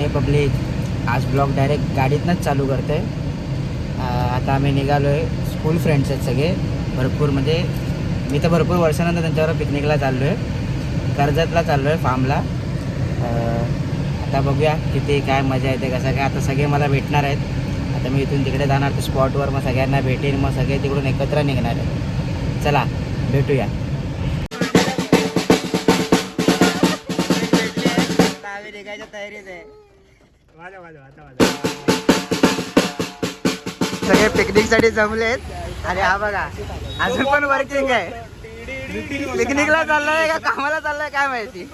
हे पब्लिक आज blog direct गाडीतनंच चालू करतो आहे. आता आम्ही निघालो आहे. स्कूल फ्रेंड्स आहेत सगळे भरपूर, म्हणजे मी तर भरपूर वर्षानंतर त्यांच्यावर पिकनिकला चाललो आहे. कर्जतला चाललो आहे फार्मला. आता बघूया किती काय मजा येते कसं काय. आता सगळे मला भेटणार आहेत. आता मी इथून तिकडे जाणार तर स्पॉटवर, मग सगळ्यांना भेटेन, मग सगळे तिकडून एकत्र निघणार आहेत. चला भेटूया. निघायच्या तयारीत आहे. सगळे पिकनिक साठी जमलेत आणि हा बघा अजून पण वर्किंग आहे. पिकनिकला चाललाय का कामाला चाललाय काय माहिती.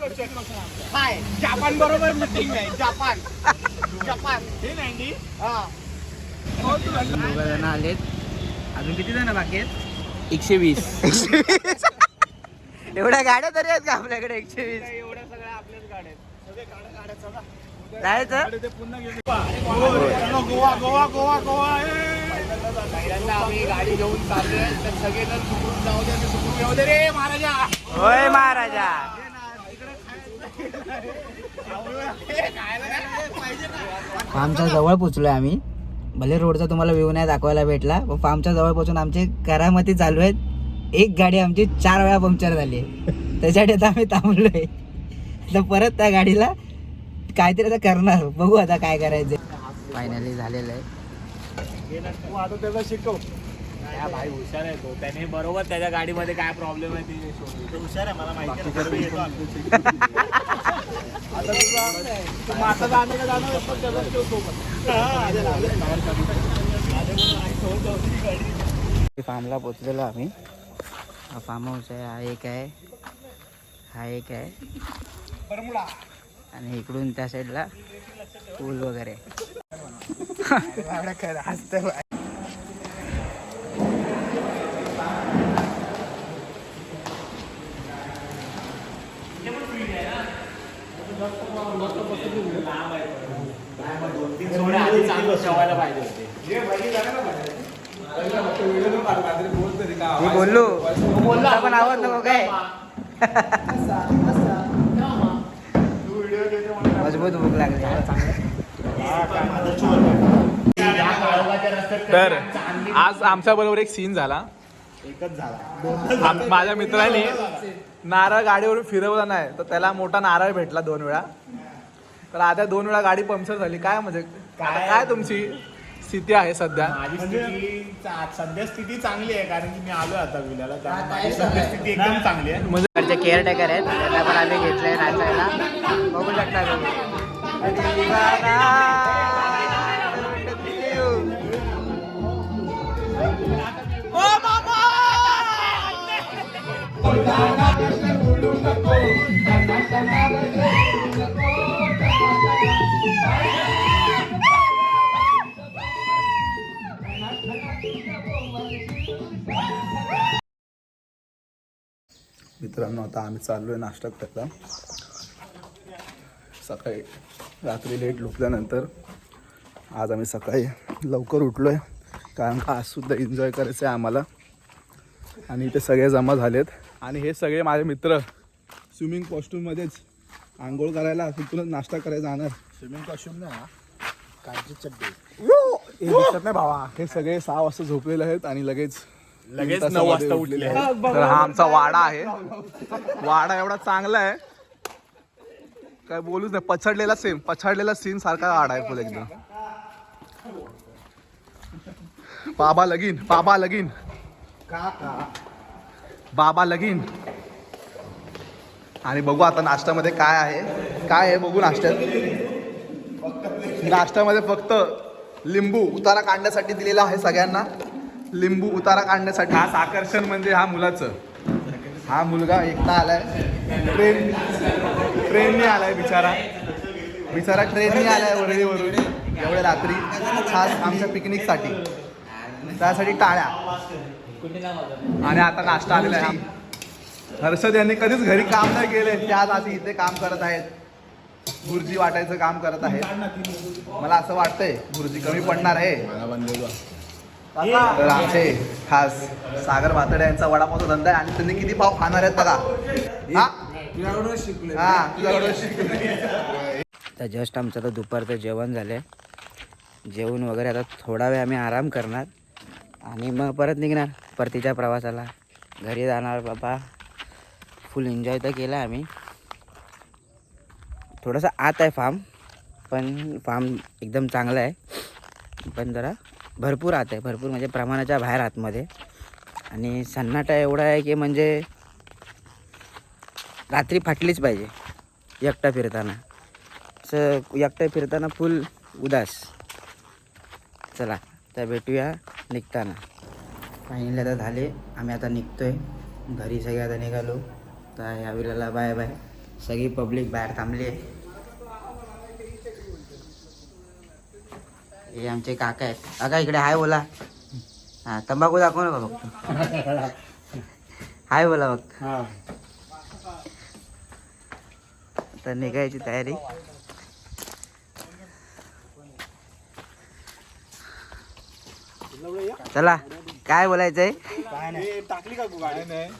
जापान बरोबर मीटिंग आहे. जापान हे नाही दोघं जण आलेत. अजून किती जण बाकी आहेत? 120. एवढ्या गाड्या तरी आहेत का आपल्याकडे? 120. एवढ्या सगळ्या आपल्याच गाड्या आहेत. सगळे गाड्या चला जायचं. पुन्हा घेऊन गोवा गोवा गोवा गोवा. पहिल्यांदा आम्ही गाडी घेऊन चाललोय तर सगळेजण सुकून जाऊ दे, सुकून येऊ दे रे महाराजा. होय महाराजा. फार्मच्या जवळ पोचलोय आम्ही. भले रोडचा तुम्हाला व्ह्यू नाही दाखवायला भेटला, पण फार्मच्या जवळ पोचून आमचे करामती चालू आहेत. एक गाडी आमची 4 वेळा पंक्चर झाली आहे. त्याच्यासाठी आता आम्ही थांबलोय. तर परत त्या गाडीला काहीतरी आता करणार, बघू आता काय करायचं. फायनली झालेलं आहे. तू आता त्याला शिकव. त्या भाई हुशार आहे तो, त्याने बरोबर त्याच्या गाडीमध्ये काय प्रॉब्लेम आहे ते शोधू. हुशार आहे मला माहिती आहे. आता जाणं का जाणं त्याला फार्मला पोचलेलो आम्ही. हा फार्म हाऊस आहे. हा एक आहे, हा एक आहे, आणि इकडून त्या साईडला पूल वगैरे. मी बोललो पण आवाज नको काय. मजबूत भूक लागली. तर आज आमच्या बरोबर एक सीन झाला. एकच झाला. माझ्या मित्राने नारळ गाडीवरून फिरवला नाही तर त्याला मोठा नारळ भेटला 2 वेळा. तर आता 2 वेळा गाडी पंक्चर झाली. काय म्हणजे काय तुमची स्थिती आहे सध्या? माझी स्थिती सध्या स्थिती चांगली आहे, कारण की मी आलो आता विल्याला. त्यामुळे माझी सध्या स्थिती एकदम चांगली आहे. म्हणजे केअरटेकर आहेत, त्यांना पण आम्ही घेतलंय नाचायला. बघू शकता तुम्ही. मित्रांनो आता आम्ही चाललोय नाश्ता करायला. सकाळी रात्री लेट झोपल्यानंतर आज आम्ही सकाळी लवकर उठलोय, कारण का आज सुद्धा एन्जॉय करायचं आहे आम्हाला. आणि इथे सगळे जमा झालेत आणि हे सगळे माझे मित्र स्विमिंग कॉस्ट्यूममध्येच आंघोळ करायला तिथूनच नाश्ता करायला जाणार. स्विमिंग कॉस्ट्यूम ना काळजी चड्डी हे दिसत नाही भावा. हे सगळे 6 वाजता झोपलेले आहेत आणि लगेच 9 वाजता उठलेले आहेत. तर हा आमचा वाडा आहे. वाडा एवढा चांगला आहे काय बोलूच नाही. पछाडलेला सीन सारखा वाडा आहे फुल एकदम. बाबा लगीन बाबा लगीन. आणि बघू आता नाश्त्यामध्ये काय आहे बघू. नाश्त्यामध्ये फक्त लिंबू उतारा काढण्यासाठी दिलेला आहे सगळ्यांना. लिंबू उतारा काढण्यासाठी खास आकर्षण म्हणजे हा मुलगा एकटा आलाय. ट्रेनने आलाय बिचारा ट्रेनने आलाय वरळीवरून एवढ्या रात्री खास आमच्या पिकनिकसाठी. त्यासाठी टाळ्या. आणि आता नाश्ता आलेला आहे. हर्षद यांनी कधीच घरी काम नाही केले, ते आज आधी इथे काम करत आहेत. भुर्जी वाटायचं काम करत आहेत. मला असं वाटतंय भुर्जी कमी पडणार आहे. तर आमचे खास सागर भातडे यांचा वडापावचा धंदा आहे आणि त्यांनी किती पाव खाणार आहेत बघा. तुझ्याकडून शिकले. तर जस्ट आमचं तर दुपारचं जेवण झालं आहे. जेवण वगैरे आता थोडा वेळ आम्ही आराम करणार आणि मग परत निघणार परतीच्या प्रवासाला. घरी जाणार बाबा. फुल एन्जॉय तर केला आम्ही. थोडंसं आत आहे फार्म, पण फार्म एकदम चांगलं आहे, पण जरा भरपूर आत आहे, भरपूर म्हणजे प्रमाणाच्या बाहेर आतमध्ये. आणि सन्नाटा एवढा आहे की म्हणजे रात्री फाटलीच पाहिजे एकटा फिरताना. असं एकटं फिरताना फुल उदास. चला तर भेटूया निघताना. फायनली आता झाले, आम्ही आता निघतोय घरी. सगळे आता निघालो. तर ह्या वेळेला बाय बाय. सगळी पब्लिक बाहेर थांबली आहे. हे आमचे काका आहेत. काका इकडे हाय बोला. हां तंबाखू दाखव नका फक्त. हाय बोला फक्त. आता निघायची तयारी. चला काय बोलायचंय. टाकली का तू गाडी? नाही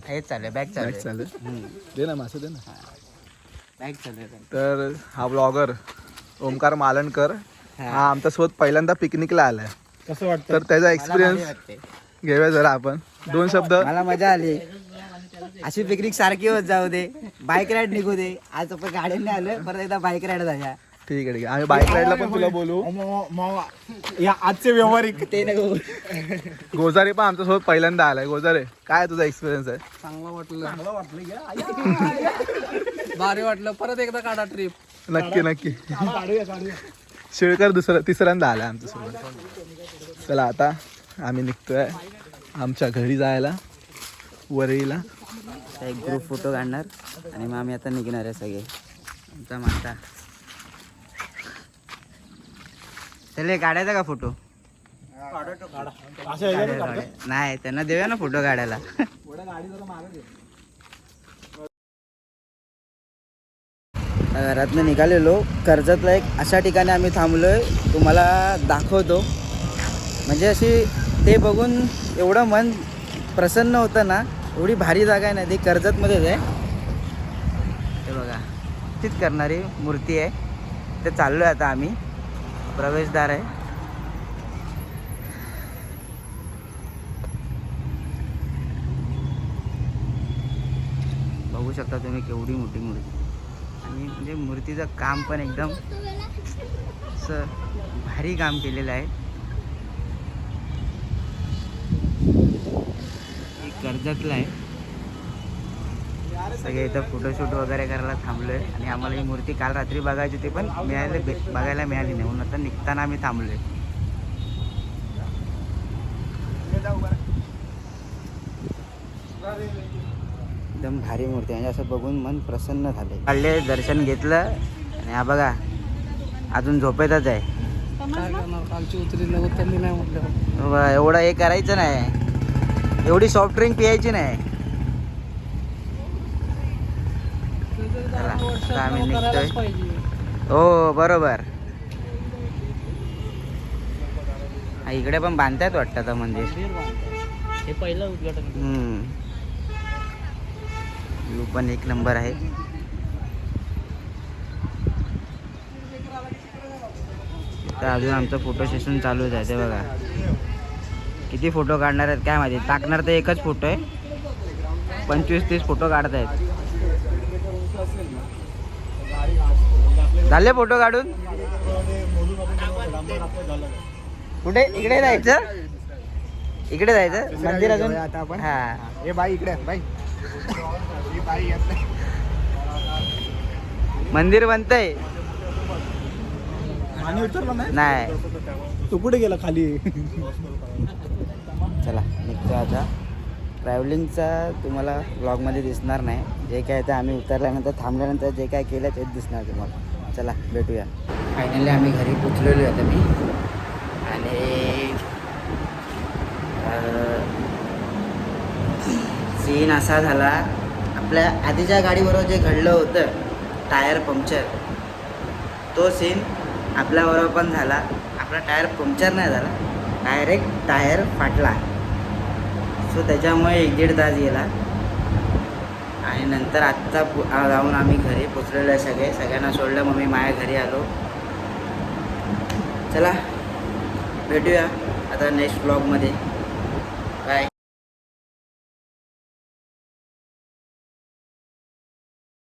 हेच चालू आहे. बॅग चालू आहे. चालेल, दे ना मासे दे ना. बॅग चालू आहे. तर हा ब्लॉगर ओमकार मालणकर हा. हा आमच्यासोबत पहिल्यांदा पिकनिकला आलाय. कसं वाटतं? तर त्याचा मला एक्सपिरियन्स भारी वाटते. घेऊया जरा आपण. 2 शब्द. मला मजा आली. अशी पिकनिक सारखी होत जाऊ दे. बाईक राईड निघू दे. आज आपण गाड्यांनी आलं, परत एकदा बाईक राईड जाऊया. ठीक आहे, ठीक आहे. आम्ही बाईक राईडला पण तुला बोलू. या आजचे व्यवहारिक ते नको. गोजारे पण आमच्यासोबत पहिल्यांदा आलाय. गोजारे काय तुझा एक्सपिरियन्स आहे? चांगलं भारी वाटलं. परत एकदा काढा ट्रिप. नक्की नक्की. काढूया. शिळकर तिसऱ्यांदा आलाय आमच्यासोबत. चला आता आम्ही निघतोय आमच्या घरी जायला, वरईला. एक ग्रुप फोटो काढणार आणि मग आम्ही आता निघणार आहे सगळे. आमचा माता चले काढायचा का फोटो? नाही त्यांना देऊया ना फोटो काढायला. घरातनं निघालेलो. कर्जतला एक अशा ठिकाणी आम्ही थांबलोय, तुम्हाला दाखवतो. म्हणजे अशी ते बघून एवढं मन प्रसन्न होतं ना. एवढी भारी जागा आहे ना ती. कर्जतमध्येच आहे. ते बघा तीच करणारी मूर्ती आहे. ते चाललो आहे आता आम्ही. प्रवेशद्वार आहे. बघू शकता तुम्ही केवढी मोठी मूर्ती. आणि म्हणजे मूर्तीचं काम पण एकदम असं भारी काम केलेलं आहे. कर्जतला आहे. सगळे इथं फोटोशूट वगैरे करायला थांबलोय. आणि आम्हाला ही मूर्ती काल रात्री बघायची होती, पण बघायला मिळाली नाही, म्हणून आता निघताना आम्ही थांबलोय. एकदम भारी मूर्ती म्हणजे असं बघून मन प्रसन्न झाले. काढले, दर्शन घेतलं आणि हा बघा अजून झोपेतच आहे. काय करणार, कालची उतरी लवकर मी नाही म्हटलं. एवढं हे करायचं नाही, एवढी सॉफ्ट ड्रिंक पियायची नाही. चला आता आम्ही निघतोय. हो बरोबर. इकडे पण बांधतायत वाटतं आता मंदिर. हे पहिलं उद्घाटन. व्ह्यू पण एक नंबर आहे. तर अजून आमचं फोटो सेशन चालूच आहे. ते बघा किती फोटो काढणार आहेत काय माहिती. टाकणार तर एकच फोटो आहे, 25-30 फोटो काढत आहेत. झाले फोटो काढून. कुठे इकडे जायचं, इकडे जायचं मंदिर अजून. हा हे बाई इकडे बाई. मंदिर बनतंय. आणि उतरला नाही तू कुठे गेला खाली? चला निघतो आता. ट्रॅव्हलिंगचा तुम्हाला व्लॉगमध्ये दिसणार नाही. जे काय ते आम्ही उतरल्यानंतर थांबल्यानंतर जे काय केलं तेच दिसणार तुम्हाला. चला भेटूया. फायनली आम्ही घरी पोचलेलो आहे आता मी. आणि सीन असा झाला, आपल्या आधीच्या गाडीबरोबर जे घडलं होतं टायर पंक्चर, तो सीन आपल्याबरोबर पण झाला. आपला टायर पंक्चर नाही झाला, डायरेक्ट टायर फाटला. सो त्याच्यामुळे 1-1.5 तास गेला. आणि नंतर आत्ता जाऊन आम्ही घरी पोचलेलो आहे सगळ्यांना सोडलं. मग मी माझ्या घरी आलो. चला भेटूया आता नेक्स्ट ब्लॉगमध्ये.